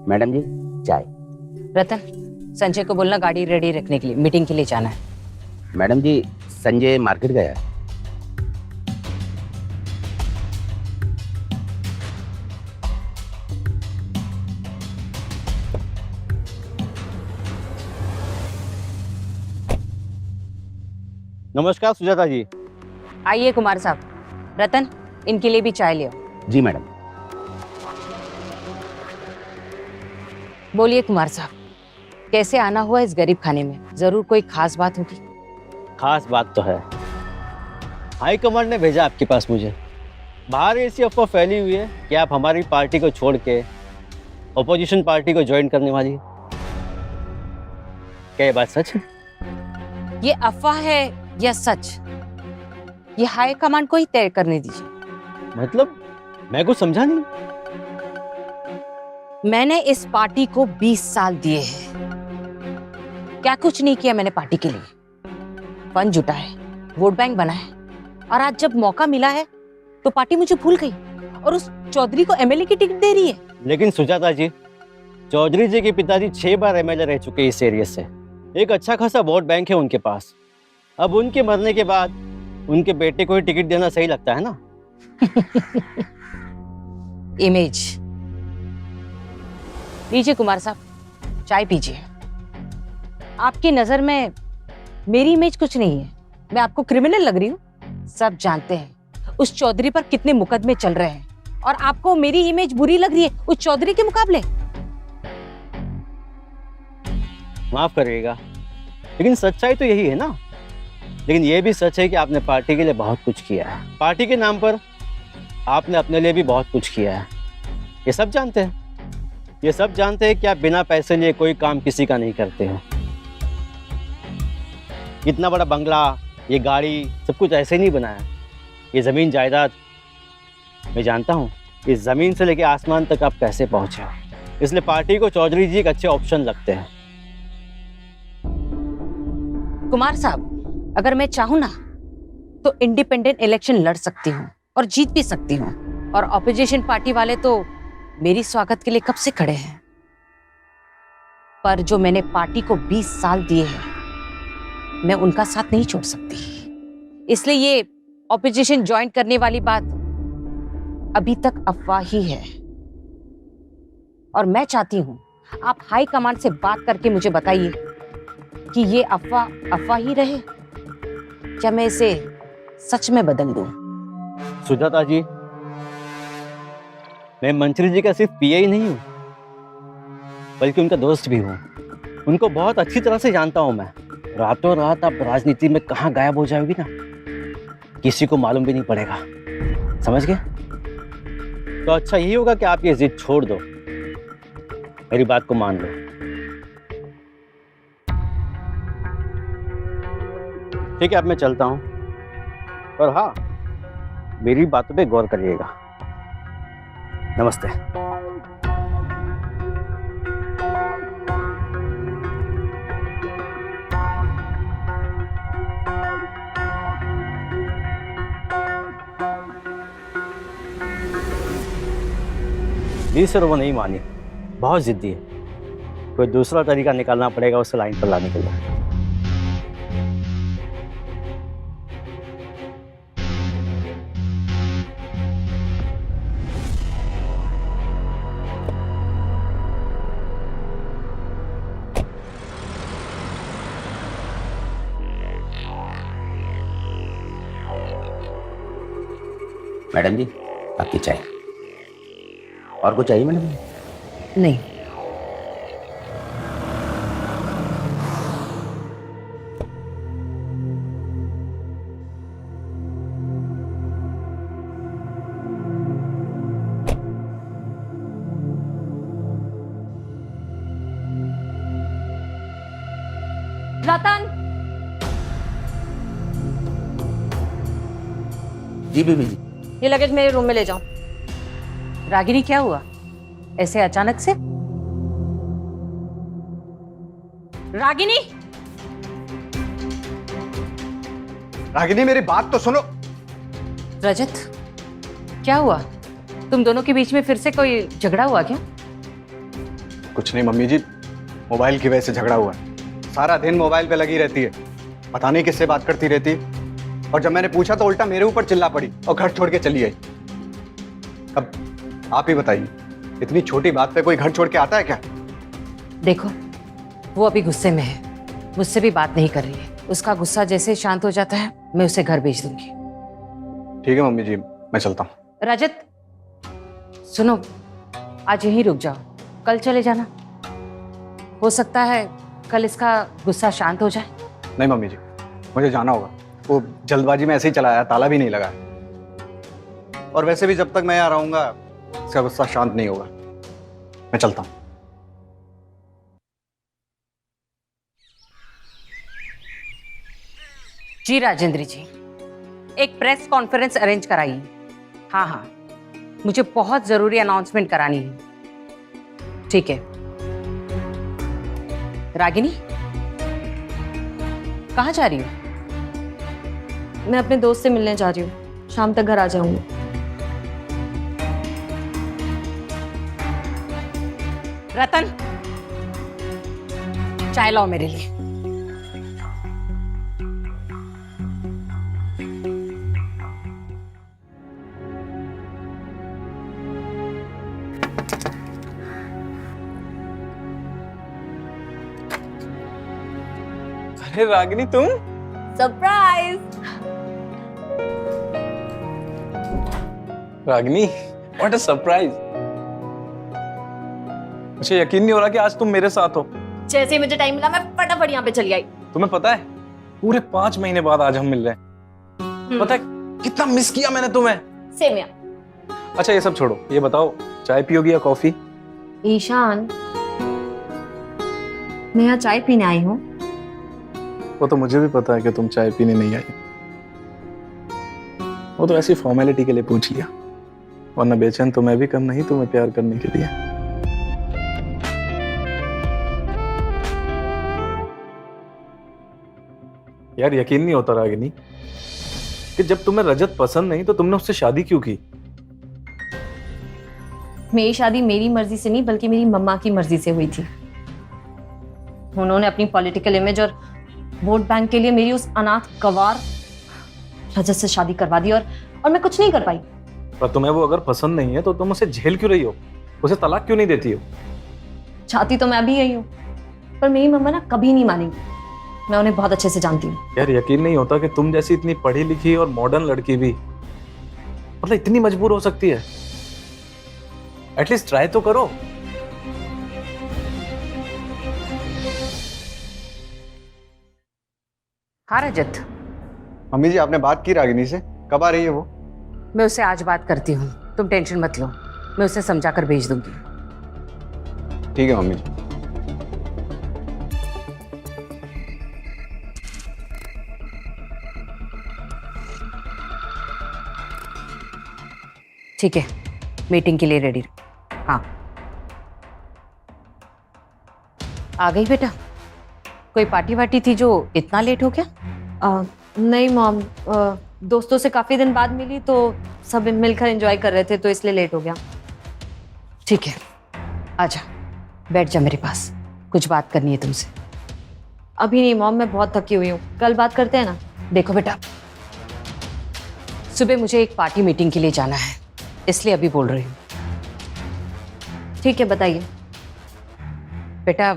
Madam जी चाय। रतन, संजय को बोलना गाड़ी रेडी रखने के लिए, मीटिंग के लिए जाना है। मैडम जी संजय मार्केट गया है। नमस्कार सुजाता जी। आइए कुमार साहब। रतन, इनके लिए भी चाय ले आओ। जी मैडम। बोलिए कुमार साहब, कैसे आना हुआ इस गरीब खाने में? जरूर कोई खास बात होगी। खास बात तो है, हाई कमांड ने भेजा आपके पास मुझे। बाहर ऐसी अफवाह फैली हुई है कि आप हमारी पार्टी को छोड़ के ऑपोजिशन पार्टी को ज्वाइन करने वाली है। क्या ये बात सच है? ये अफवाह है या सच, ये हाई कमांड को ही तय करने दीजिए। मतलब मैं कुछ समझा नहीं। मैंने इस पार्टी को 20 साल दिए हैं। क्या कुछ नहीं किया मैंने पार्टी के लिए? फंड जुटा है, वोट बैंक बना है, और आज जब मौका मिला है तो पार्टी मुझे भूल गई और उस चौधरी को एमएलए की टिकट दे रही है। लेकिन सुजाता जी, चौधरी जी के पिताजी 6 बार एमएलए रह चुके इस एरिया से। एक अच्छा खासा वोट बैंक है उनके पास। अब उनके मरने के बाद उनके बेटे को ही टिकट देना सही लगता है ना? इमेज लीजिए कुमार साहब, चाय पीजिए। आपकी नजर में मेरी इमेज कुछ नहीं है। मैं आपको क्रिमिनल लग रही हूँ? सब जानते हैं उस चौधरी पर कितने मुकदमे चल रहे हैं, और आपको मेरी इमेज बुरी लग रही है उस चौधरी के मुकाबले। माफ करिएगा, लेकिन सच्चाई तो यही है ना। लेकिन यह भी सच है कि आपने पार्टी के लिए बहुत कुछ किया है। पार्टी के नाम पर आपने अपने लिए भी बहुत कुछ किया है। ये सब जानते हैं। ये सब जानते हैं कि आप बिना पैसे लिए कोई काम किसी का नहीं करते हो। इतना बड़ा बंगला, ये गाड़ी, सब कुछ ऐसे नहीं बनाया। ये जमीन जायदाद, मैं जानता हूँ इस जमीन से लेके आसमान तक आप कैसे पहुंचे हो। इसलिए पार्टी को चौधरी जी एक अच्छे ऑप्शन लगते हैं। कुमार साहब, अगर मैं चाहूं ना तो इंडिपेंडेंट इलेक्शन लड़ सकती हूँ और जीत भी सकती हूँ, और ऑपोजिशन पार्टी वाले तो मेरी स्वागत के लिए कब से खड़े हैं। पर जो मैंने पार्टी को 20 साल दिए हैं, मैं उनका साथ नहीं छोड़ सकती। इसलिए ये ऑपोजिशन ज्वाइन करने वाली बात अभी तक अफवाह ही है, और मैं चाहती हूं आप हाई कमांड से बात करके मुझे बताइए कि ये अफवाह ही रहे, क्या मैं इसे सच में बदल दूं? सुजाता जी, मैं मंत्री जी का सिर्फ पीए ही नहीं हूं, बल्कि उनका दोस्त भी हूं। उनको बहुत अच्छी तरह से जानता हूं मैं। रातों रात आप राजनीति में कहां गायब हो जाओगी ना, किसी को मालूम भी नहीं पड़ेगा। समझ गए? तो अच्छा यही होगा कि आप ये जिद छोड़ दो, मेरी बात को मान लो। ठीक है, अब मैं चलता हूं, पर हाँ, मेरी बातों पे गौर करिएगा। नमस्ते। जी सर, वो नहीं मानी, बहुत जिद्दी है। कोई दूसरा तरीका निकालना पड़ेगा उसे लाइन पर लाने के लिए। मैडम जी आपकी चाय। और कुछ चाहिए मैडम जी? नहीं। रतन, जी बीबी जी। ये लगेज मेरे रूम में ले जाओ। रागिनी, क्या हुआ ऐसे अचानक से? रागिनी, रागिनी मेरी बात तो सुनो। रजत, क्या हुआ? तुम दोनों के बीच में फिर से कोई झगड़ा हुआ क्या? कुछ नहीं मम्मी जी, मोबाइल की वजह से झगड़ा हुआ है। सारा दिन मोबाइल पे लगी रहती है, पता नहीं किससे बात करती रहती है। और जब मैंने पूछा तो उल्टा मेरे ऊपर चिल्ला पड़ी और घर छोड़ के चली आई। अब आप ही बताइए, इतनी छोटी बात पे कोई घर छोड़ के आता है क्या? देखो, वो अभी गुस्से में है, मुझसे भी बात नहीं कर रही है। उसका गुस्सा जैसे शांत हो जाता है मैं उसे घर भेज दूंगी। ठीक है मम्मी जी, मैं चलता हूँ। रजत सुनो, आज यहीं रुक जाओ, कल चले जाना। हो सकता है कल इसका गुस्सा शांत हो जाए। नहीं मम्मी जी, मुझे जाना होगा। वो जल्दबाजी में ऐसे ही चला आया, ताला भी नहीं लगा। और वैसे भी जब तक मैं यहाँ रहूंगा इसका गुस्सा शांत नहीं होगा। मैं चलता हूँ। जी राजेंद्र जी, एक प्रेस कॉन्फ्रेंस अरेंज कराइए। हाँ हाँ, मुझे बहुत जरूरी अनाउंसमेंट करानी है। ठीक है। रागिनी, कहाँ जा रही हो? मैं अपने दोस्त से मिलने जा रही हूँ, शाम तक घर आ जाऊंगी। रतन, चाय लाओ मेरे लिए। अरे रागिनी, तुम? Surprise. Ragini, what a surprise. मुझे यकीन नहीं हो रहा कि आज तुम मेरे साथ हो। जैसे ही मुझे टाइम मिला मैं फटाफट यहाँ पे चली आई। तुम्हें पता है, पूरे 5 महीने बाद आज हम मिल रहे हैं। पता है कितना मिस किया मैंने तुम्हें। सेम यार। अच्छा ये सब छोड़ो, ये बताओ चाय पियोगी या कॉफी? ईशान, मैं यहाँ चाय पीने आई हूँ। वो तो मुझे भी पता है कि तुम चाय पीने नहीं आई। वो तो ऐसी फॉर्मेलिटी के लिए पूछ लिया, वरना बेचैन तो मैं भी कम नहीं तुम्हें प्यार करने के लिए। यार यकीन नहीं होता रागिनी कि जब तुम्हें रजत पसंद नहीं तो तुमने उससे शादी क्यों की? मेरी शादी मेरी मर्जी से नहीं बल्कि मेरी मम्मा की मर्जी से हुई थी। उन्होंने अपनी पॉलिटिकल इमेज और वोट बैंक के लिए मेरी उस अनाथ गंवार रजत से शादी करवा दी और मैं कुछ नहीं कर पाई। पर तुम्हें वो अगर पसंद नहीं है तो तुम उसे झेल क्यों रही हो? उसे तलाक क्यों नहीं देती हो? चाहती तो मैं भी यही हूँ, पर मेरी मम्मा ना कभी नहीं मानेगी। मैं उन्हें बहुत अच्छे से जानती हूँ। यार यकीन नहीं होता कि तुम जैसी इतनी पढ़ी लिखी और मॉडर्न लड़की भी मतलब इतनी मजबूर हो सकती है। एटलीस्ट ट्राई तो करो। हाँ रजत, मम्मी जी, आपने बात की रागिनी से? कब आ रही है वो? मैं उससे आज बात करती हूँ, तुम टेंशन मत लो, मैं उसे समझाकर भेज दूंगी। ठीक है मम्मी जी। ठीक है, मीटिंग के लिए रेडी रहो। हाँ, आ गई बेटा? कोई पार्टी वार्टी थी जो इतना लेट हो गया? नहीं मॉम, दोस्तों से काफी दिन बाद मिली तो सब मिलकर एंजॉय कर रहे थे तो इसलिए लेट हो गया। ठीक है, आजा, बैठ जा मेरे पास, कुछ बात करनी है तुमसे। अभी नहीं मॉम, मैं बहुत थकी हुई हूँ, कल बात करते हैं ना। देखो बेटा, सुबह मुझे एक पार्टी मीटिंग के लिए जाना है, इसलिए अभी बोल रही हूँ। ठीक है, बताइए। बेटा,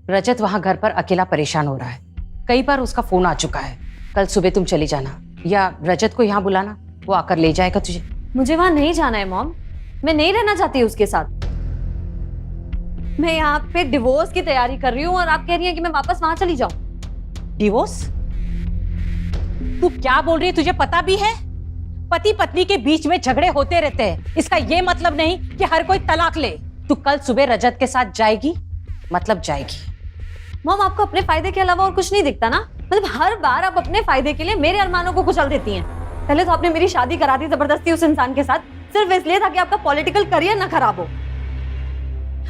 रजत वहां घर पर अकेला परेशान हो रहा है, कई बार उसका फोन आ चुका है। कल सुबह तुम चली जाना या रजत को यहाँ बुलाना, वो आकर ले जाएगा तुझे। मुझे वहां नहीं जाना है मॉम, मैं नहीं रहना चाहती उसके साथ। मैं यहाँ पे डिवोर्स की तैयारी कर रही हूँ और आप कह रही हैं कि मैं वापस वहां चली जाऊं। डिवोर्स? तू क्या बोल रही है, तुझे पता भी है? पति पत्नी के बीच में झगड़े होते रहते हैं, इसका ये मतलब नहीं कि हर कोई तलाक ले। तू कल सुबह रजत के साथ जाएगी, मतलब जाएगी। मॉम, आपको अपने फायदे के अलावा और कुछ नहीं दिखता ना? मतलब हर बार आप अपने फायदे के लिए मेरे अरमानों को कुचल देती हैं। पहले तो आपने मेरी शादी करा दी जबरदस्ती उस इंसान के साथ, सिर्फ इसलिए ताकि आपका पॉलिटिकल करियर ना खराब हो।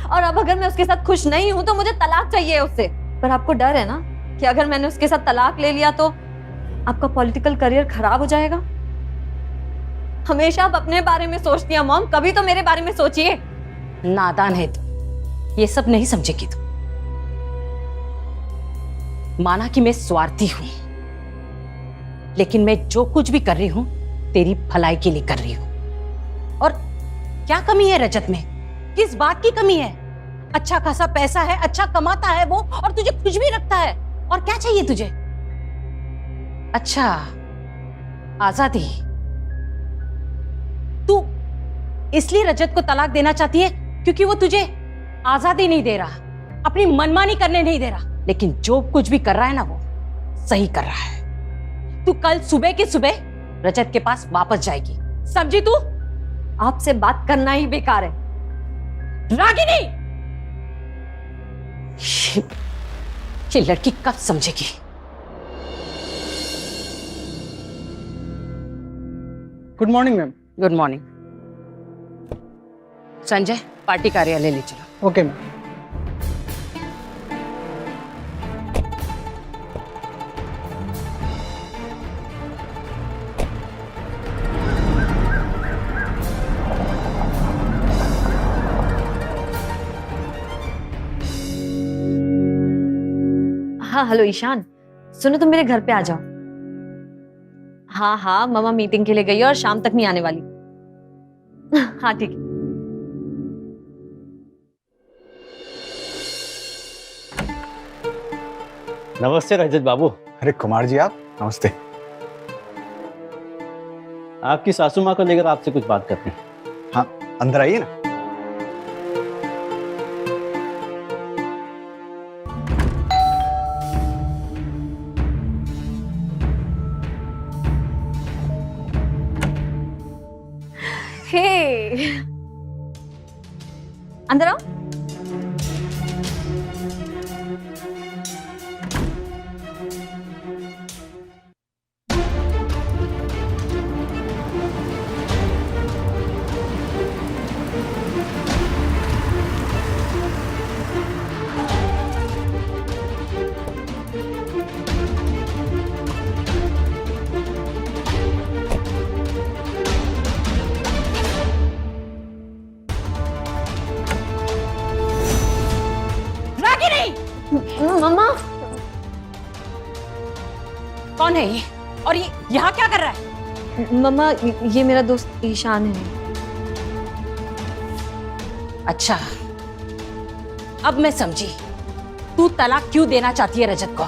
और अब अगर मैं उसके साथ खुश नहीं हूं तो मुझे तलाक चाहिए उससे। पर आपको डर है ना कि अगर मैंने उसके साथ तलाक ले लिया तो आपका पॉलिटिकल करियर खराब हो जाएगा। हमेशा आप अपने बारे में सोचती हैं मॉम, कभी तो मेरे बारे में सोचिए। नादान है तू, ये सब नहीं समझेगी तू। माना कि मैं स्वार्थी हूं, लेकिन मैं जो कुछ भी कर रही हूं तेरी भलाई के लिए कर रही हूं। और क्या कमी है रजत में? किस बात की कमी है? अच्छा खासा पैसा है, अच्छा कमाता है वो, और तुझे खुश भी रखता है। और क्या चाहिए तुझे? अच्छा, आजादी। तू इसलिए रजत को तलाक देना चाहती है क्योंकि वो तुझे आजादी नहीं दे रहा, अपनी मनमानी करने नहीं दे रहा। लेकिन जो कुछ भी कर रहा है ना, वो सही कर रहा है। तू कल सुबह के सुबह रजत के पास वापस जाएगी, समझी तू? आपसे बात करना ही बेकार है। रागिनी, ये लड़की कब समझेगी? Good morning ma'am. Good morning. Sanjay, party कार्यालय ले चलो। Okay ma'am. हाँ हेलो ईशान, सुनो तुम मेरे घर पे आ जाओ। हाँ हाँ, मम्मा मीटिंग के लिए गई है और शाम तक नहीं आने वाली। हाँ ठीक है। नमस्ते रजत बाबू। अरे कुमार जी, आप नमस्ते। आपकी सासू माँ को लेकर आपसे कुछ बात करते हैं। हाँ, अंदर आइए ना। हे, अंदर आओ। मम्मा, कौन है ये? और ये यहाँ क्या कर रहा है? मम्मा ये मेरा दोस्त ईशान है। अच्छा, अब मैं समझी तू तलाक क्यों देना चाहती है रजत को।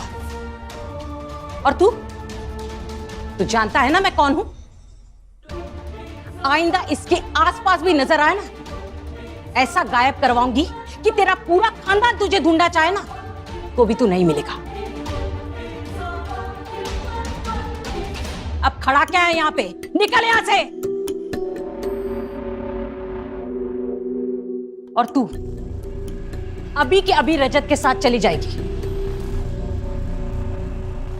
और तू जानता है ना मैं कौन हूं? आइंदा इसके आसपास भी नजर आए ना, ऐसा गायब करवाऊंगी कि तेरा पूरा खानदान तुझे ढूंढना चाहे ना, तो भी तू नहीं मिलेगा। अब खड़ा क्या है यहाँ पे? निकल यहां से। और तू अभी के अभी रजत के साथ चली जाएगी।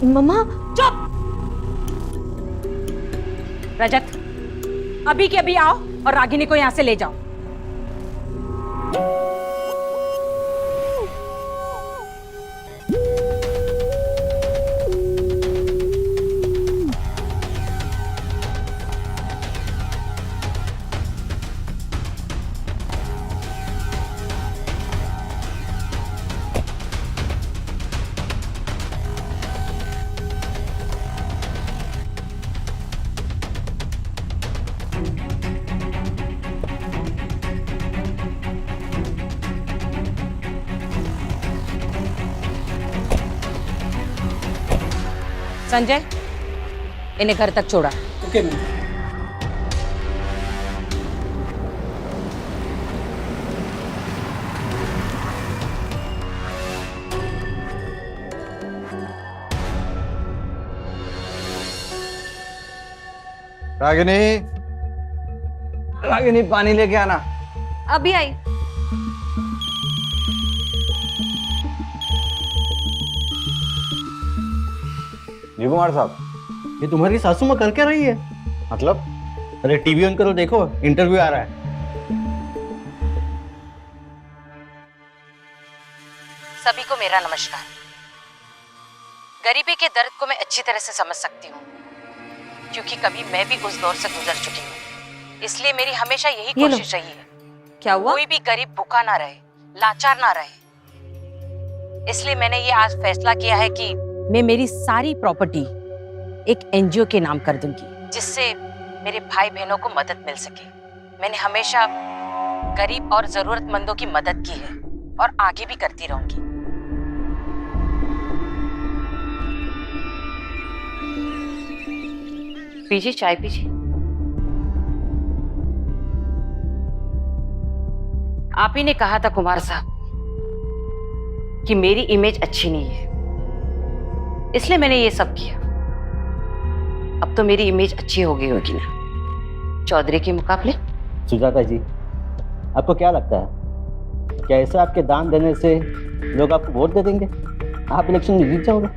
मम्मा चुप! रजत, अभी के अभी आओ और रागिनी को यहां से ले जाओ। संजय, इन्हें घर तक छोड़ा। Okay ma'am. रागिनी, रागिनी पानी लेके आना। अभी आई। जी कुमार साहब। ये तुम्हारी सासू माँ कर क्या रही है? मतलब? अरे टीवी ऑन करो, देखो इंटरव्यू आ रहा है। सभी को मेरा नमस्कार। गरीबी के दर्द को मैं अच्छी तरह से समझ सकती हूँ, क्योंकि कभी मैं भी उस दौर से गुजर चुकी हूँ। इसलिए मेरी हमेशा यही कोशिश रही है, क्या हुआ? कोई भी गरीब भूखा ना रहे, लाचार ना रहे। इसलिए मैंने ये आज फैसला किया है कि मैं मेरी सारी प्रॉपर्टी एक एनजीओ के नाम कर दूंगी, जिससे मेरे भाई बहनों को मदद मिल सके। मैंने हमेशा गरीब और जरूरतमंदों की मदद की है और आगे भी करती रहूंगी। पीजिए, चाय पीजिए। आप ही ने कहा था कुमार साहब कि मेरी इमेज अच्छी नहीं है, इसलिए मैंने ये सब किया। अब तो मेरी इमेज अच्छी हो गई होगी ना चौधरी के मुकाबले। सुजाता जी, आपको क्या लगता है, क्या ऐसा आपके दान देने से लोग आपको वोट दे देंगे? आप इलेक्शन में जीत जाओगे?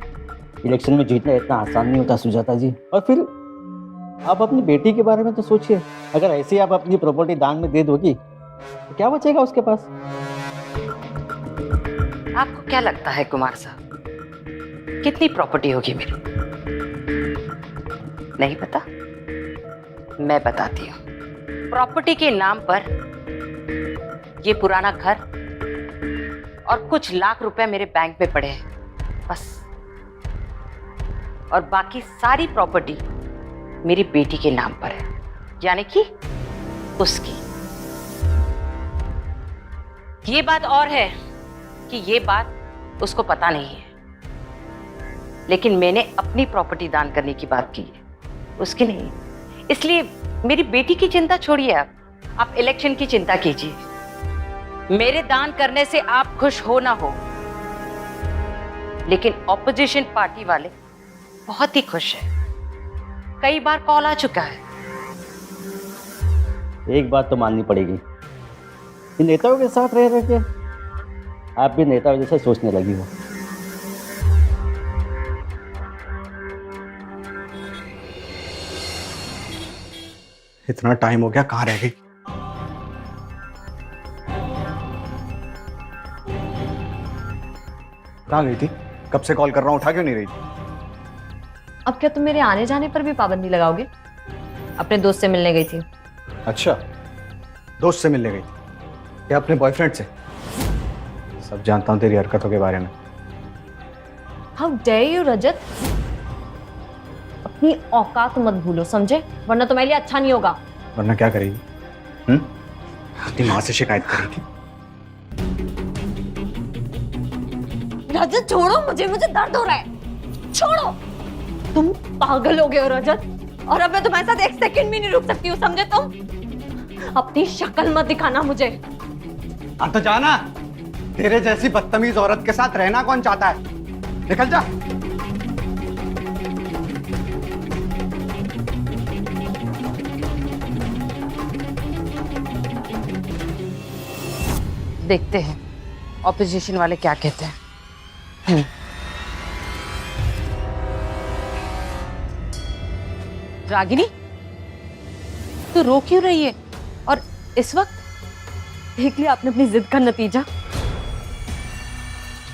इलेक्शन में जीतना इतना आसान नहीं होता सुजाता जी। और फिर आप अपनी बेटी के बारे में तो सोचिए, अगर ऐसे ही आप अपनी प्रॉपर्टी दान में दे दोगी तो क्या बचेगा उसके पास? आपको क्या लगता है कुमार साहब, कितनी प्रॉपर्टी होगी मेरी? नहीं पता? मैं बताती हूँ। प्रॉपर्टी के नाम पर ये पुराना घर और कुछ लाख रुपए मेरे बैंक में पड़े हैं, बस। और बाकी सारी प्रॉपर्टी मेरी बेटी के नाम पर है, यानी कि उसकी। ये बात और है कि ये बात उसको पता नहीं है, लेकिन मैंने अपनी प्रॉपर्टी दान करने की बात की है, उसकी नहीं। इसलिए मेरी बेटी की चिंता छोड़िए, आप इलेक्शन की चिंता कीजिए। मेरे दान करने से आप खुश हो ना हो, लेकिन ऑपोजिशन पार्टी वाले बहुत ही खुश हैं। कई बार कॉल आ चुका है। एक बात तो माननी पड़ेगी, इन नेताओं के साथ रह रह के आप भी नेताओं जैसे सोचने लगी हो। इतना टाइम हो गया, कहाँ रह गई? कहाँ गई थी? कब से कॉल कर रहा हूँ, उठा क्यों नहीं रही थी? अब क्या तुम मेरे आने जाने पर भी पाबंदी लगाओगे? अपने दोस्त से मिलने गई थी। अच्छा, दोस्त से मिलने गई या अपने बॉयफ्रेंड से? सब जानता हूँ तेरी हरकतों के बारे में। हाउ डेयर यू रजत, अपनी औकात मत भूलो, समझे? वरना तुम्हारे लिए अच्छा नहीं होगा। वरना क्या करेगी? अपनी माँ से शिकायत करेगी? रजत छोड़ो मुझे, मुझे दर्द हो रहा है, छोड़ो। तुम पागल हो गए हो रजत, और अब मैं तुम्हारे साथ एक सेकंड भी नहीं रुक सकती हूँ, समझे तुम? अपनी शक्ल मत दिखाना मुझे। तो जाना, तेरे जैसी बदतमीज औरत के साथ रहना कौन चाहता है? निकल जा। देखते हैं ऑपोजिशन वाले क्या कहते हैं। रागिनी, तू रो क्यों रही है? और इस वक्त? देख लिया आपने अपनी जिद का नतीजा।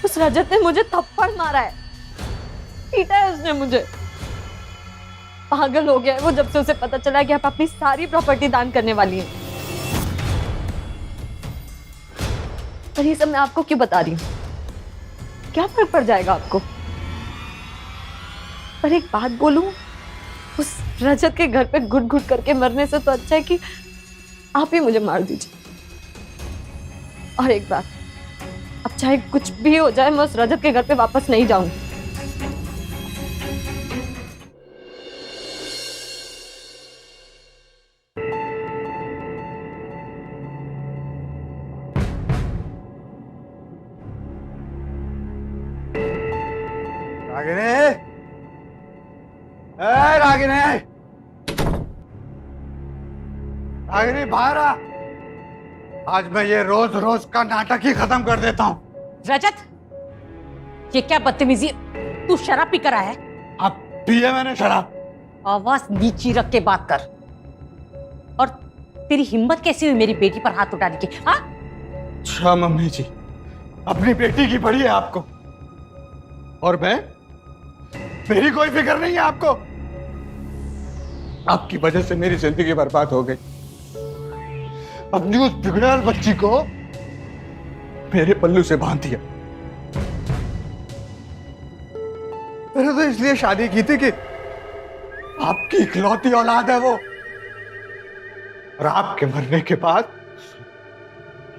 उस रजत ने मुझे थप्पड़ मारा है, पीटा है उसने मुझे। पागल हो गया है वो जब से उसे पता चला कि आप अपनी सारी प्रॉपर्टी दान करने वाली हैं। पर ये सब मैं आपको क्यों बता रही हूँ? क्या फर्क पड़ जाएगा आपको? पर एक बात बोलूं, उस रजत के घर पे घुट घुट करके मरने से तो अच्छा है कि आप ही मुझे मार दीजिए। और एक बात, अब चाहे कुछ भी हो जाए, मैं उस रजत के घर पे वापस नहीं जाऊंगी। रागिनी, रागिनी, रागिनी बाहर आ। आज मैं ये रोज रोज का नाटक ही खत्म कर देता हूँ। रजत, ये क्या बदतमीजी? तू शराब पी कर आया है? अब पिए मैंने शराब। आवाज नीची रख के बात कर। और तेरी हिम्मत कैसी हुई मेरी बेटी पर हाथ उठाने की? हाँ? अच्छा मम्मी जी, अपनी बेटी की पड़ी है आपको, और मेरी कोई फिक्र नहीं है आपको। आपकी वजह से मेरी जिंदगी बर्बाद हो गई। अपनी उस बिगड़ैल बच्ची को मेरे पल्लू से बांध दिया। मैंने तो इसलिए शादी की थी कि आपकी इकलौती औलाद है वो, और आपके मरने के बाद,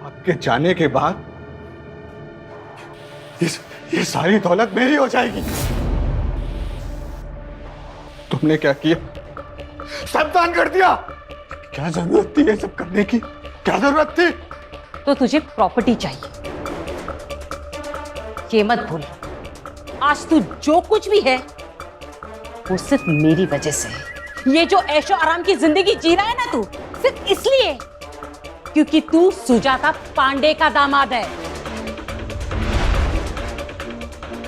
आपके जाने के बाद ये सारी दौलत मेरी हो जाएगी। तुमने क्या किया? सब दान कर दिया। क्या जरूरत थी ये सब करने की? क्या जरूरत थी? तो तुझे प्रॉपर्टी चाहिए, ये मत भूल। आज तू जो कुछ भी है वो सिर्फ मेरी वजह से है। ये जो ऐशो आराम की जिंदगी जी रहा है ना तू, सिर्फ इसलिए क्योंकि तू सुजाता पांडे का दामाद है।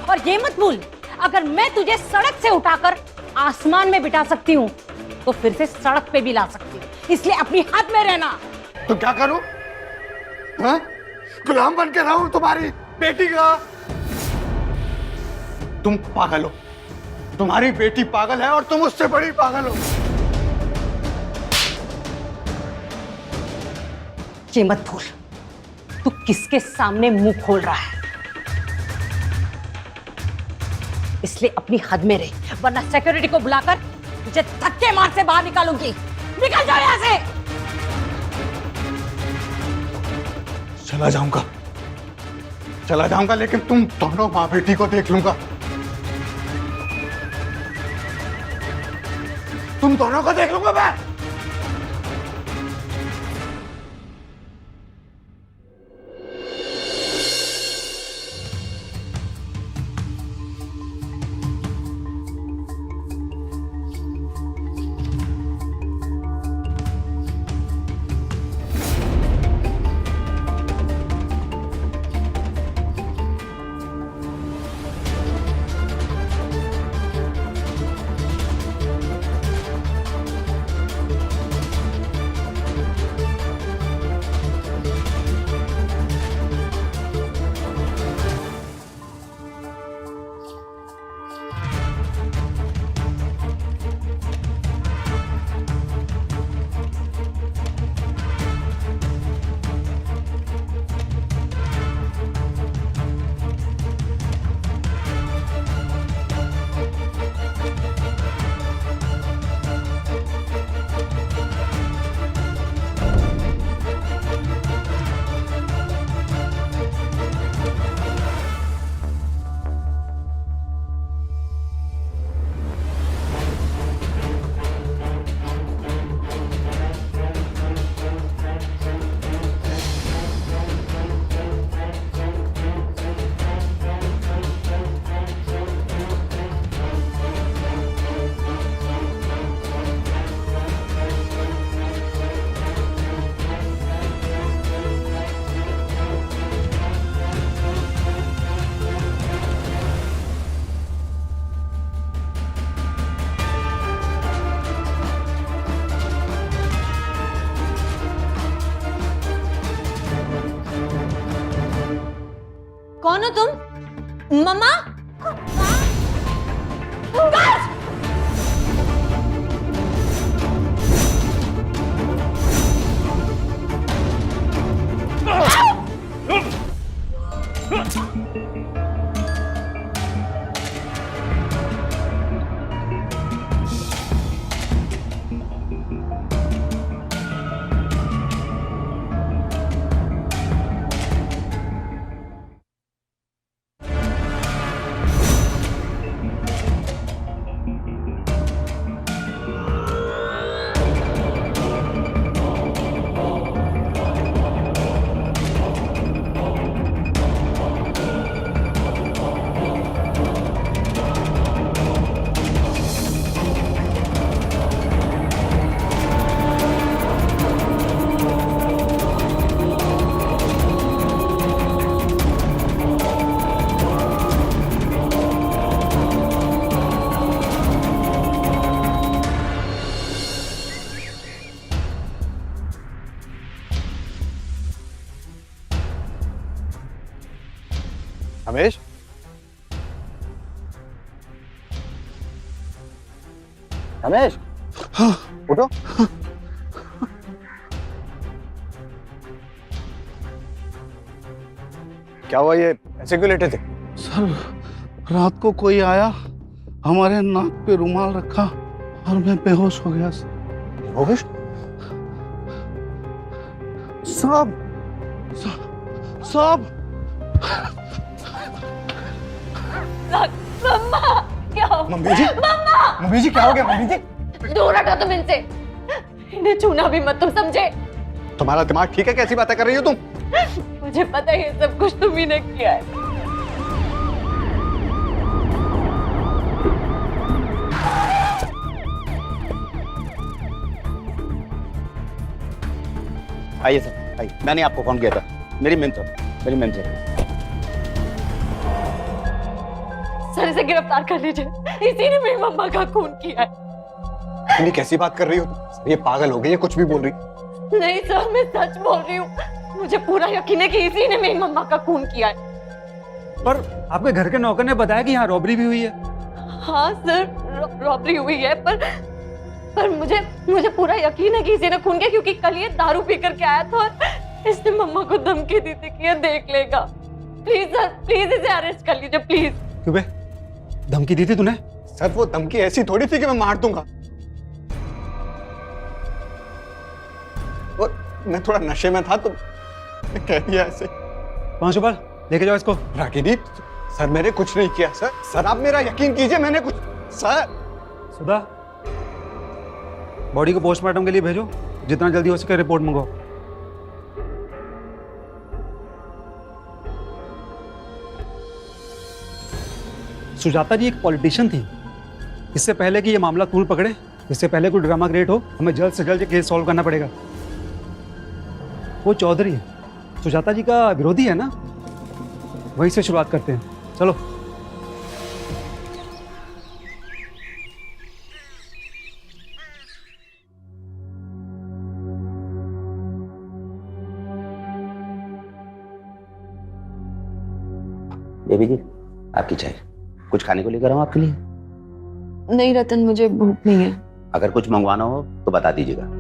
और ये मत भूल, अगर मैं तुझे सड़क से उठाकर आसमान में बिठा सकती हूं तो फिर से सड़क पे भी ला सकती हूं, इसलिए अपनी हद में रहना। तो क्या करूं? हाँ? गुलाम बन के रहूं तुम्हारी बेटी का? तुम पागल हो, तुम्हारी बेटी पागल है और तुम उससे बड़ी पागल हो। ये मत भूल, तू किसके सामने मुंह खोल रहा है, इसलिए अपनी हद में रह, वरना सिक्योरिटी को बुलाकर तुझे धक्के मार से बाहर निकालूंगी। निकल जाओ यहां से। चला जाऊंगा, लेकिन तुम दोनों माँ बेटी को देख लूंगा। तुम दोनों को देख लूंगा मैं। कौन हो तुम? मम्मा? रमेश, रमेश, उठो। क्या हुआ, ये ऐसे क्यों लेटे थे? सर, रात को कोई आया, हमारे नाक पे रुमाल रखा और मैं बेहोश हो गया सर। होश? साहब, साहब, मम्मा क्या हो? मम्मी जी, मम्मी जी क्या हो गया मम्मी जी? दूर हटो तुम इनसे, इन्हें छूना भी मत, तुम समझे? तुम्हारा दिमाग ठीक है? कैसी बातें कर रही हो तुम? मुझे पता है ये सब कुछ तुम ही ने किया है। आइए सर, आइए। मैंने आपको फोन किया था, मेरी मेम सर, मेरी मेम सर। सर इसे गिरफ्तार कर लीजिए, इसी ने मेरी मम्मा का खून किया है। इतनी कैसी बात कर रही हो तुम? ये पागल हो गई है, कुछ भी बोल रही। नहीं सर, मैं सच बोल रही हूँ, मुझे पूरा यकीन है कि इसी ने मेरी मम्मा का खून किया है। पर आपके घर के नौकर ने बताया कि यहाँ रॉबरी भी हुई है। हाँ सर, रॉबरी हुई है, पर मुझे पूरा यकीन है कि इसी ने खून किया, क्योंकि कल ये दारू पी करके आया था और इसने मम्मा को धमकी दी थी कि ये देख लेगा। प्लीज सर, प्लीज इसे अरेस्ट कर लीजिए प्लीज। क्यों बे, धमकी दी थी तूने? सर वो धमकी ऐसी थोड़ी थी कि मैं मार दूंगा। और मैं थोड़ा नशे में था तो मैं कह दिया ऐसे। पहुंच ऊपर, लेके जाओ इसको। रागिनी, सर मैंने कुछ नहीं किया सर। सर आप मेरा यकीन कीजिए, मैंने कुछ। सर सुधा, बॉडी को पोस्टमार्टम के लिए भेजो, जितना जल्दी हो सके रिपोर्ट मंगाओ। सुजाता जी एक पॉलिटिशियन थी। इससे पहले कि ये मामला तूल पकड़े, इससे पहले कोई ड्रामा क्रिएट हो, हमें जल्द से जल्द ये केस सॉल्व करना पड़ेगा। वो चौधरी है, सुजाता जी का विरोधी है ना, वहीं से शुरुआत करते हैं। चलो। बेबी जी, आपकी चाय। कुछ खाने को लेकर आऊं आपके लिए? नहीं रतन, मुझे भूख नहीं है। अगर कुछ मंगवाना हो तो बता दीजिएगा।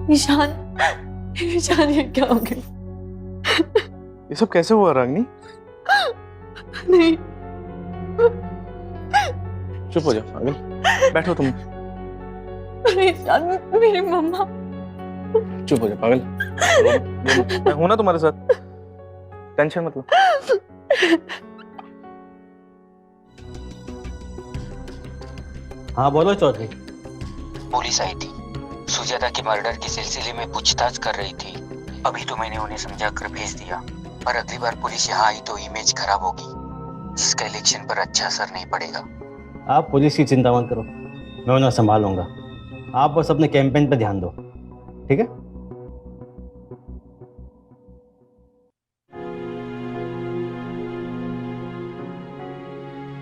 ईशान, ईशान ये क्या हो गया? ये सब कैसे हुआ रागनी? नहीं, चुप हो जाओ पागल, बैठो तुम। ईशान, मेरी मम्मा। चुप हो जाओ पागल, मैं हूं ना तुम्हारे साथ, टेंशन मत लो। हाँ बोलो चौधरी। पुलिस आई थी, सुजाता के मर्डर के सिलसिले में पूछताछ कर रही थी। अभी तो मैंने उन्हें समझा कर भेज दिया, पर अगली बार पुलिस यहाँ आई तो इमेज खराब होगी, जिसका इलेक्शन पर अच्छा असर नहीं पड़ेगा। आप पुलिस की चिंता मत करो, मैं उन्हें संभालूंगा। आप बस अपने कैंपेन पे ध्यान दो, ठीक है?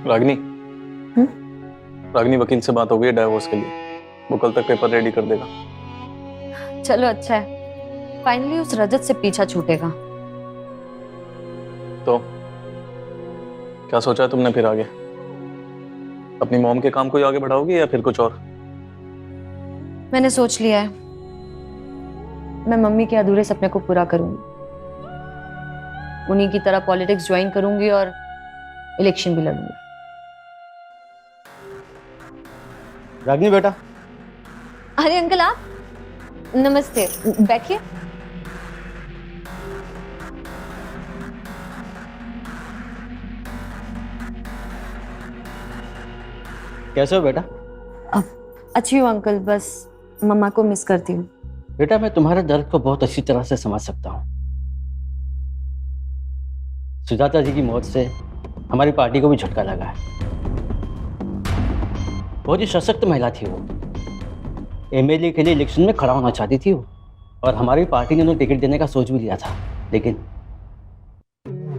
रागनी, रागनी वकील से बात हो गई है डाइवोर्स के लिए, वो कल तक पेपर रेडी कर देगा। चलो अच्छा है, फाइनली उस रजत से पीछा छूटेगा। तो क्या सोचा है तुमने फिर आगे? अपनी मॉम के काम को ही आगे बढ़ाओगी या फिर कुछ और? मैंने सोच लिया है, मैं मम्मी के अधूरे सपने को पूरा करूंगी। उन्हीं की तरह पॉलिटिक्स ज्वाइन करूंगी और इलेक्शन भी लड़ूंगी। रागनी बेटा। अरे अंकल आप, नमस्ते, बैठिए। कैसे हो बेटा? अच्छी हूँ अंकल, बस मम्मा को मिस करती हूँ। बेटा मैं तुम्हारे दर्द को बहुत अच्छी तरह से समझ सकता हूँ। सुजाता जी की मौत से हमारी पार्टी को भी झटका लगा है। बहुत ही सशक्त महिला थी वो, एमएलए के लिए इलेक्शन में खड़ा होना चाहती थी वो, और हमारी पार्टी ने उन्हें टिकट देने का सोच भी लिया था, लेकिन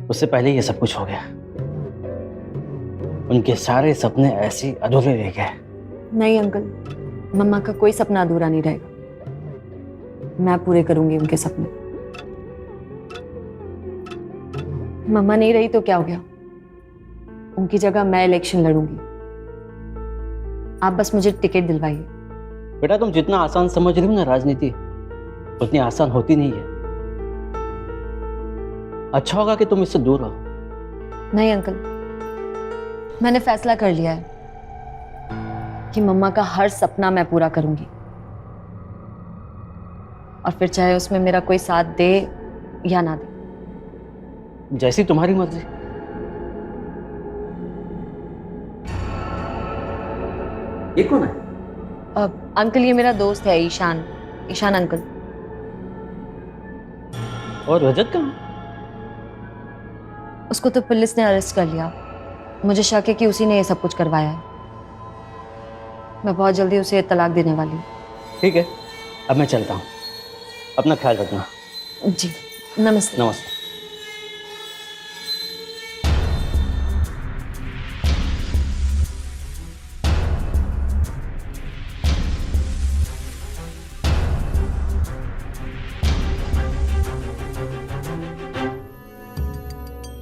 उससे पहले ये सब कुछ हो गया। उनके सारे सपने ऐसे अधूरे रह गए। नहीं अंकल, मम्मा का कोई सपना अधूरा नहीं रहेगा, मैं पूरे करूंगी उनके सपने। मम्मा नहीं रही तो क्या हो गया, उनकी जगह मैं इलेक्शन लड़ूंगी। आप बस मुझे टिकट दिलवाइए। बेटा तुम जितना आसान समझ रही हो ना राजनीति, उतनी आसान होती नहीं है। अच्छा होगा कि तुम इससे दूर रहो। नहीं अंकल, मैंने फैसला कर लिया है कि मम्मा का हर सपना मैं पूरा करूंगी, और फिर चाहे उसमें मेरा कोई साथ दे या ना दे। जैसी तुम्हारी मर्जी। ये कौन है? अंकल ये मेरा दोस्त है ईशान, ईशान अंकल। और रजत कहाँ? उसको तो पुलिस ने अरेस्ट कर लिया। मुझे शक है कि उसी ने ये सब कुछ करवाया है। मैं बहुत जल्दी उसे तलाक देने वाली हूँ। ठीक है, अब मैं चलता हूँ। अपना ख्याल रखना। जी नमस्ते। नमस्ते।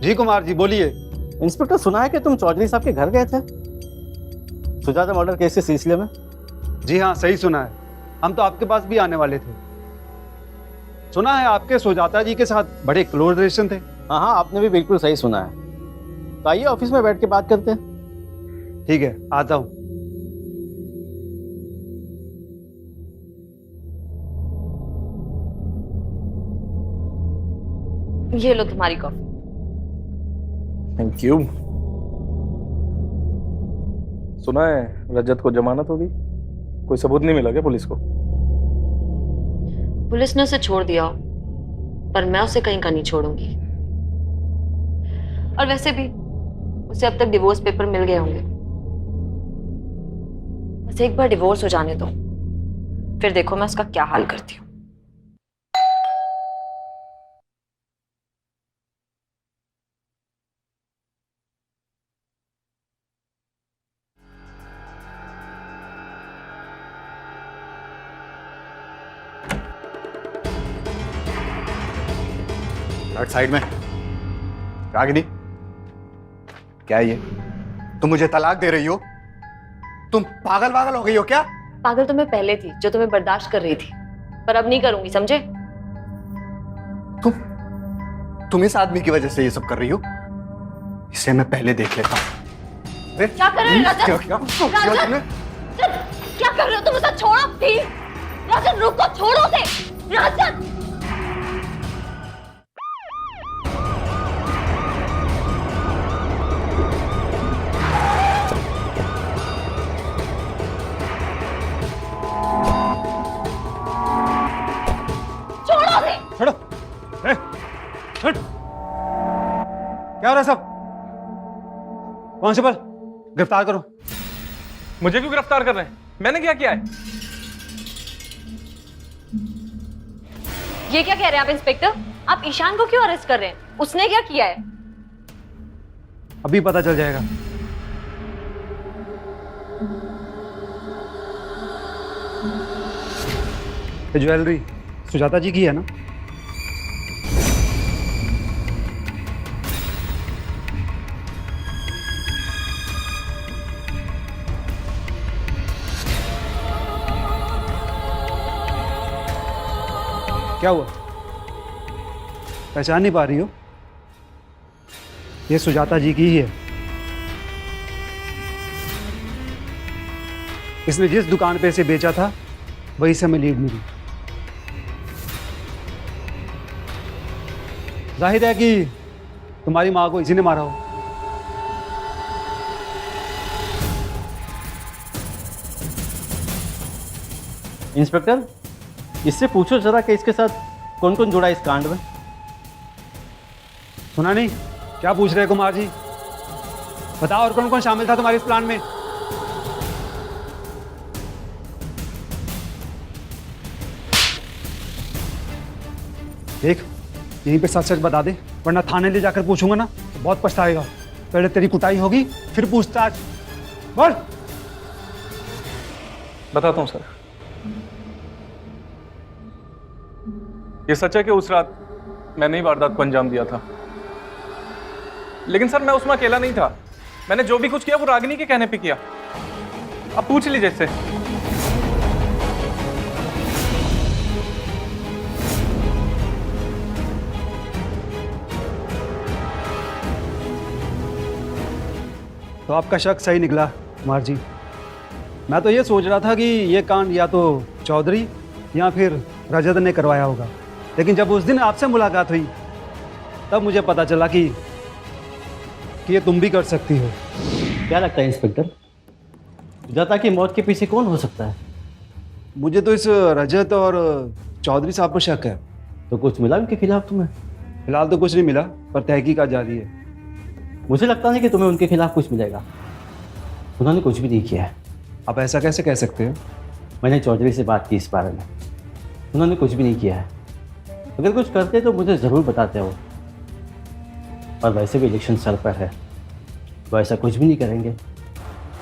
जी कुमार जी बोलिए। इंस्पेक्टर, सुना है कि तुम चौधरी साहब के घर गए थे सुजाता मर्डर केस के सिलसिले में? जी हाँ सही सुना है, हम तो आपके पास भी आने वाले थे। सुना है आपके सुजाता जी के साथ बड़े क्लोज रिलेशन थे। हाँ हाँ, आपने भी बिल्कुल सही सुना है। तो आइए ऑफिस में बैठ के बात करते हैं। ठीक है, आता हूँ। ये लो तुम्हारी कॉफी। Thank you. सुना है रजत को जमानत होगी? कोई सबूत नहीं मिला क्या पुलिस को? पुलिस ने उसे छोड़ दिया, पर मैं उसे कहीं का नहीं छोड़ूंगी। और वैसे भी उसे अब तक डिवोर्स पेपर मिल गए होंगे। बस एक बार डिवोर्स हो जाने दो, फिर देखो मैं उसका क्या हाल करती हूँ। राइट साइड में। रागिनी, क्या है ये? तुम मुझे तलाक दे रही हो? तुम पागल वागल हो गई हो क्या? पागल तो मैं पहले थी, जो तुम्हें बर्दाश्त कर रही थी, पर अब नहीं करूंगी, समझे? तुम इस आदमी की वजह से ये सब कर रही हो? इसे मैं पहले देख लेता हूं। क्या कर रहे हो राजन? क्या तुमने? क्या कर रहे हो तुम? उसे छोड़ो प्लीज। राजन रुको, छोड़ो उसे। राजन छोड़ो। हट। क्या हो रहा है सब? कांस्टेबल गिरफ्तार करो। मुझे क्यों गिरफ्तार कर रहे हैं? मैंने क्या किया है? ये क्या कह रहे हैं आप इंस्पेक्टर? आप ईशान को क्यों अरेस्ट कर रहे हैं? उसने क्या किया है? अभी पता चल जाएगा। ये ज्वेलरी सुजाता जी की है ना? क्या हुआ, पहचान नहीं पा रही हो? ये सुजाता जी की ही है। इसने जिस दुकान पे इसे बेचा था वही से हमें लीड मिली। जाहिर है कि तुम्हारी माँ को इसी ने मारा हो। इंस्पेक्टर, इससे पूछो जरा कि इसके साथ कौन कौन जुड़ा इस कांड में। सुना नहीं? क्या पूछ रहे हैं कुमार जी? बताओ और कौन कौन शामिल था तुम्हारे इस प्लान में? देख, यहीं पे सच सच बता दे, वरना थाने ले जाकर पूछूंगा ना तो बहुत पछताएगा। पहले तेरी कुटाई होगी, फिर पूछताछ। बोल। बताता हूँ सर। ये सच है कि उस रात मैंने ही वारदात को अंजाम दिया था, लेकिन सर मैं उसमें अकेला नहीं था। मैंने जो भी कुछ किया वो रागिनी के कहने पे किया। अब पूछ लीजिए इससे। तो आपका शक सही निकला कुमार जी। मैं तो ये सोच रहा था कि ये कांड या तो चौधरी या फिर रजत ने करवाया होगा, लेकिन जब उस दिन आपसे मुलाकात हुई तब मुझे पता चला कि ये तुम भी कर सकती हो। क्या लगता है इंस्पेक्टर, सुजाता की मौत के पीछे कौन हो सकता है? मुझे तो इस रजत और चौधरी साहब पर शक है। तो कुछ मिला उनके खिलाफ तुम्हें? फिलहाल तो कुछ नहीं मिला, पर तहकीकात जारी है। मुझे लगता नहीं कि तुम्हें उनके खिलाफ कुछ मिलेगा। उन्होंने कुछ भी नहीं किया है। आप ऐसा कैसे कह सकते हो? मैंने चौधरी से बात की इस बारे में, उन्होंने कुछ भी नहीं किया है। अगर कुछ करते तो मुझे ज़रूर बताते हो, और वैसे भी इलेक्शन सर पर है, वो ऐसा कुछ भी नहीं करेंगे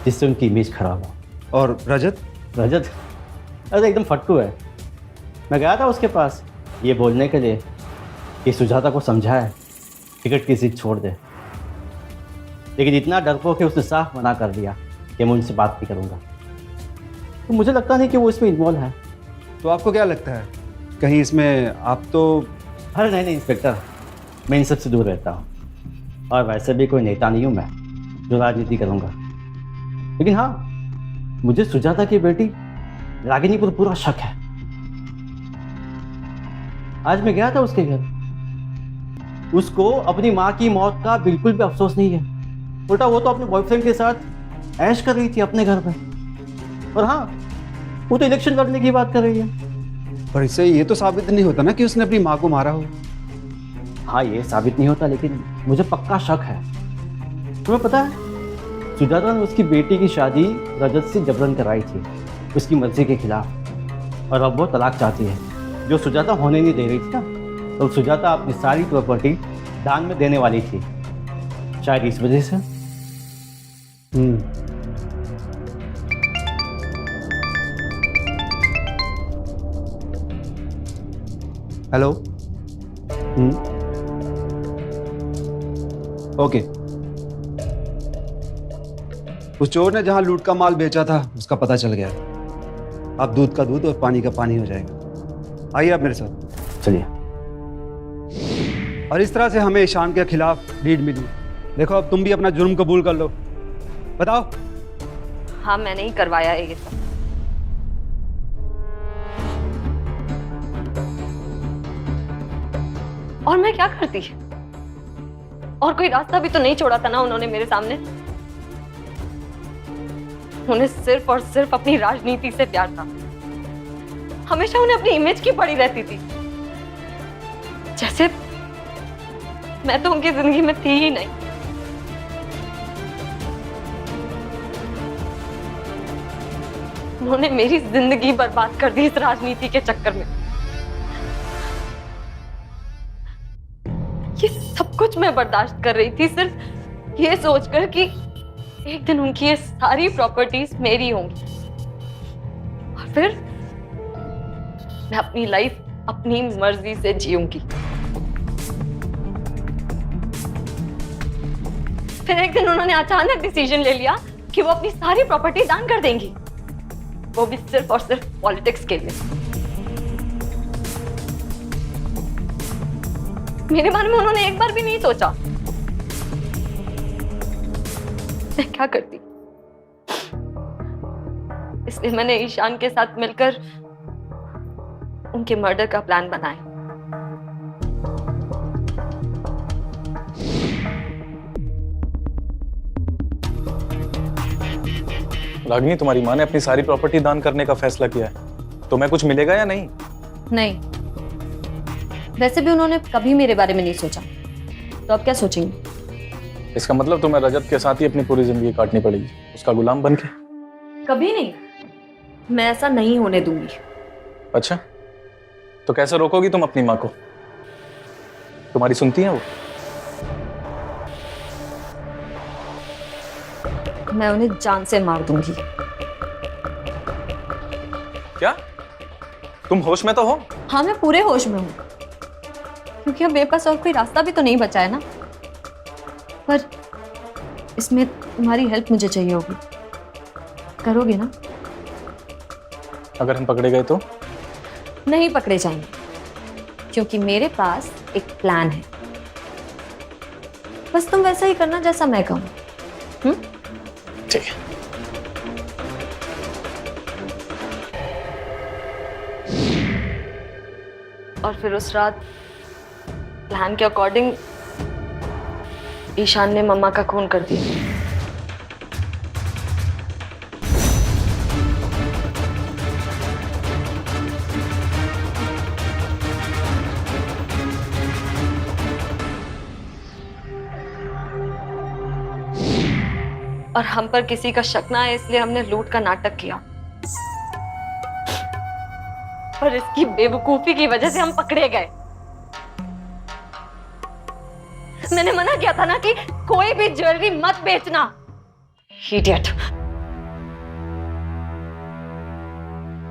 जिससे उनकी इमेज खराब हो। और रजत? रजत अरे एकदम फट्टू है। मैं गया था उसके पास ये बोलने के लिए कि सुजाता को समझाए टिकट की जिद छोड़ दे, लेकिन इतना डरपोक कि उसने साफ मना कर दिया कि मैं उनसे बात नहीं करूँगा। तो मुझे लगता नहीं कि वो इसमें इन्वॉल्व है। तो आपको क्या लगता है, कहीं इसमें आप तो? अरे नहीं इंस्पेक्टर, मैं इन सब से दूर रहता हूँ, और वैसे भी कोई नेता नहीं हूँ मैं जो राजनीति करूँगा। लेकिन हाँ, मुझे सुजाता की बेटी रागिनी पर पूरा शक है। आज मैं गया था उसके घर, उसको अपनी माँ की मौत का बिल्कुल भी अफसोस नहीं है। उल्टा वो तो अपने बॉयफ्रेंड के साथ ऐश कर रही थी अपने घर में। और हाँ, वो तो इलेक्शन लड़ने की बात कर रही है। पर इससे ये तो साबित नहीं होता ना कि उसने अपनी माँ को मारा हो। हाँ, ये साबित नहीं होता, लेकिन मुझे पक्का शक है। तुम्हें पता है, सुजाता ने उसकी बेटी की शादी रजत से जबरन कराई थी, उसकी मर्जी के खिलाफ, और अब वो तलाक चाहती है, जो सुजाता होने नहीं दे रही थी ना। तो सुजाता अपनी सारी प्रॉपर्टी दान में देने वाली थी, शायद इस वजह से। हेलो। ओके। उस चोर ने जहां लूट का माल बेचा था उसका पता चल गया। अब दूध का दूध और पानी का पानी हो जाएगा। आइए आप मेरे साथ। चलिए। और इस तरह से हमें ईशान के खिलाफ लीड मिली। देखो, अब तुम भी अपना जुर्म कबूल कर लो। बताओ। हाँ, मैंने ही करवाया है ये सब। और मैं क्या करती? और कोई रास्ता भी तो नहीं छोड़ा था ना उन्होंने मेरे सामने। उन्हें सिर्फ और सिर्फ अपनी राजनीति से प्यार था। हमेशा उन्हें अपनी इमेज की पड़ी रहती थी, जैसे मैं तो उनकी जिंदगी में थी ही नहीं। उन्होंने मेरी जिंदगी बर्बाद कर दी इस राजनीति के चक्कर में। ये सब कुछ मैं बर्दाश्त कर रही थी सिर्फ ये सोचकर कि एक दिन उनकी ये सारी प्रॉपर्टीज मेरी होंगी, और फिर मैं अपनी लाइफ अपनी मर्जी से जीऊंगी। फिर एक दिन उन्होंने अचानक डिसीजन ले लिया कि वो अपनी सारी प्रॉपर्टी दान कर देंगी, वो भी सिर्फ और सिर्फ पॉलिटिक्स के लिए। मेरे बारे में उन्होंने एक बार भी नहीं सोचा। मैं क्या करती? इसलिए मैंने ईशान के साथ मिलकर उनके मर्डर का प्लान बनाया। रागिनी, तुम्हारी माँ ने अपनी सारी प्रॉपर्टी दान करने का फैसला किया है, तुम्हें कुछ मिलेगा या नहीं? नहीं, वैसे भी उन्होंने कभी मेरे बारे में नहीं सोचा, तो अब क्या सोचेंगे? इसका मतलब तुम्हें रजत के साथ ही अपनी पूरी जिंदगी काटनी पड़ेगी, उसका गुलाम बनके? कभी नहीं, मैं ऐसा नहीं होने दूंगी। अच्छा, तो कैसे रोकोगी तुम अपनी माँ को? तुम्हारी सुनती है वो? मैं उन्हें जान से मार दूंगी। क्या तुम होश में तो हो? हाँ, मैं पूरे होश में हूँ, क्योंकि अब मेरे पास और कोई रास्ता भी तो नहीं बचा है ना। पर इसमें तुम्हारी हेल्प मुझे चाहिए होगी। करोगे ना? अगर हम पकड़े गए तो? नहीं पकड़े जाएंगे, क्योंकि मेरे पास एक प्लान है। बस तुम वैसा ही करना जैसा मैं कहूँ। ठीक है। और फिर उस रात प्लान के अकॉर्डिंग ईशान ने मम्मा का खून कर दिया। और हम पर किसी का शक ना है, इसलिए हमने लूट का नाटक किया। पर इसकी बेवकूफी की वजह से हम पकड़े गए। मैंने मना किया था ना कि कोई भी ज्वेलरी मत बेचना। इडियट।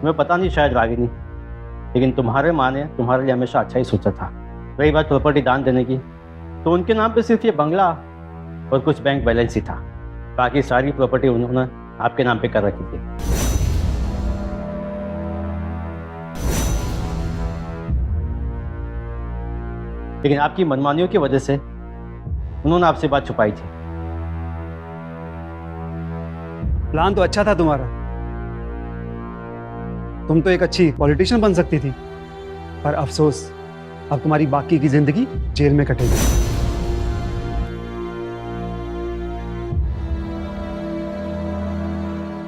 मैं पता नहीं, शायद रागिनी, लेकिन तुम्हारे माँ ने तुम्हारे लिए हमेशा अच्छा ही सोचा था। रही बात प्रॉपर्टी दान देने की, तो उनके नाम पे सिर्फ ये बंगला और कुछ बैंक बैलेंस ही था। बाकी सारी प्रॉपर्टी उन्होंने आपके नाम पे कर रखी थी। लेकिन आपकी मनमानियों की वजह से उन्होंने आपसे बात छुपाई थी। प्लान तो अच्छा था तुम्हारा, तुम तो एक अच्छी पॉलिटिशियन बन सकती थी, पर अफसोस अब तुम्हारी बाकी की जिंदगी जेल में कटेगी।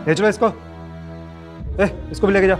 ले चलो इसको, इसको भी लेके जाओ।